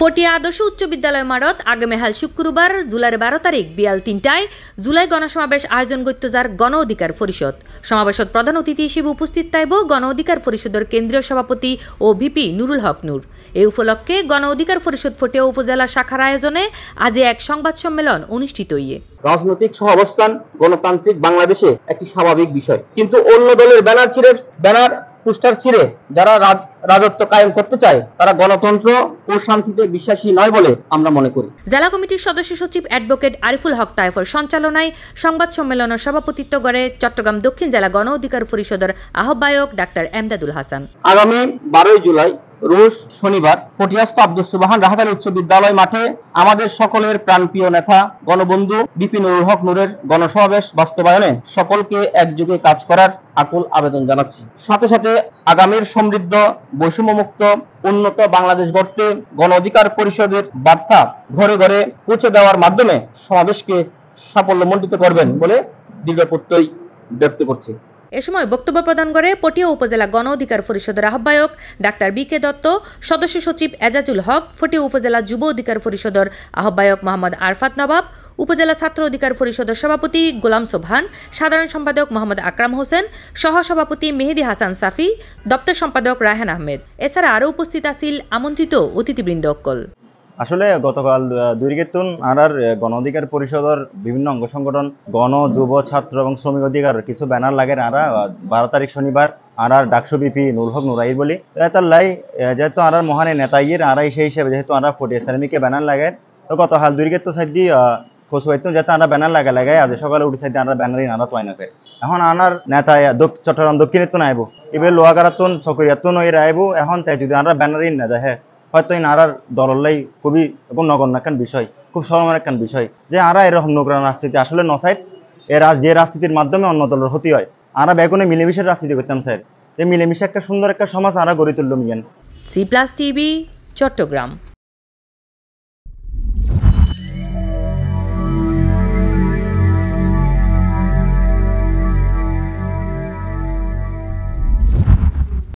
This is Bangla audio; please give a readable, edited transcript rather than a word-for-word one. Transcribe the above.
ফটিয়া আদর্শ উচ্চ বিদ্যালয় মারত আগামী হাল শুক্রবার জুলাইয়ের 12 তারিখ বিয়াল 3টায় জুলাই গণসমাবেশ আয়োজন করতে যার গণ অধিকার পরিষদ সমাবেশত প্রধান অতিথি হিসেবে উপস্থিত থাকব গণ অধিকার পরিষদের কেন্দ্রীয় সভাপতি ও ভিপি নুরুল হক নূর। এই উপলক্ষে গণ অধিকার পরিষদ ফটিয়া উপজেলা শাখার আয়োজনে আজ এক সংবাদ সম্মেলন অনুষ্ঠিত হয়ে রাজনৈতিক সহাবস্থান গণতান্ত্রিক বাংলাদেশে একটি স্বাভাবিক বিষয়, কিন্তু অন্য দলের ব্যানার পোস্টার ছিঁড়ে যারা রাজত্ব কায়েম করতে চায় তারা গণতন্ত্র ও শান্তিতে বিশ্বাসী নয় বলে আমরা মনে করি। জেলা কমিটির সদস্য সচিব অ্যাডভোকেট আরিফুল হক তাইফর সঞ্চালনায় সংবাদ সম্মেলনের সভাপতিত্ব করে চট্টগ্রাম দক্ষিণ জেলা গণ অধিকার পরিষদের আহ্বায়ক ডাক্তার এমদাদুল হাসান। আগামী 12 জুলাই রোজ শনিবার পটিয়াস্থ আব্দুস সুবহান রাহাতালী উচ্চ বিদ্যালয় মাঠে আমাদের সকলের প্রাণপ্রিয় নেতা গণবন্ধু ভিপি নুরুল হক নূরের গণসমাবেশ বাস্তবায়নে সকলকে একযোগে কাজ করার আকুল আবেদন জানাচ্ছি। সাথে সাথে আগামীর সমৃদ্ধ বৈষম্যমুক্ত উন্নত বাংলাদেশ গড়তে গণ অধিকার পরিষদের বার্তা ঘরে ঘরে পৌঁছে দেওয়ার মাধ্যমে সমাবেশকে সাফল্যমণ্ডিত করবেন বলে দৃঢ় প্রত্যয় ব্যক্ত করছি। এ সময় বক্তব্য প্রদান করে পটিয়া উপজেলা গণ অধিকার পরিষদের আহ্বায়ক ডাক্তার বি কে দত্ত, সদস্য সচিব এজাজুল হক, ফটিয়া উপজেলা যুব অধিকার পরিষদের আহ্বায়ক মোহাম্মদ আরফাত নবাব, উপজেলা ছাত্র অধিকার পরিষদের সভাপতি গোলাম সোবহান, সাধারণ সম্পাদক মোহাম্মদ আকরাম হোসেন, সহ সভাপতি মেহেদি হাসান সাফি, দপ্তর সম্পাদক রায়হান আহমেদ। এছাড়া আরও উপস্থিত আছিল আমন্ত্রিত অতিথিবৃন্দ। আসলে গতকাল দুর্গেতুন আর গণ অধিকার পরিষদের বিভিন্ন অঙ্গ সংগঠন গণ যুব ছাত্র এবং শ্রমিক অধিকার কিছু ব্যানার লাগেন আর 12 তারিখ শনিবার আর ডাকসু বিপি নুরুল হক নুরাই বলি তার লাই যেহেতু আর মহানে নেতাইয়ের আর সেই হিসেবে যেহেতু আমরা ফটিয়া শ্রেণীকে ব্যানার লাগাই তো গত হাল দুর্গেতু সাইড দিয়ে খোঁজবাইতো যাতে আমরা ব্যানার লাগাই আজ সকালে উঠে সাইড আমরা ব্যানারই নানা তো আইনাতে এখন আনার নেতায় চট্টগ্রাম দক্ষিণেতুন আইব এবার লোহাগারাতুন চকরিয়াতুন ওই আইব এখন তাই যদি আমরা ব্যানারই না যায় হয়তো এই নারার দললাই খুবই নগণ্য একখান বিষয়, খুব সরমের একখান বিষয় যে আরা এরকম নোংরা রাজনীতি আসলে নসাইড যে রাজনীতির মাধ্যমে অন্য দলের ক্ষতি হয় আরা বেগুনে মিলেমিশের রাজনীতি করতাম স্যার যে মিলেমিশে একটা সুন্দর একটা সমাজ আরা গড়ে তুললো মিয়ান। C+ TV Chittagong.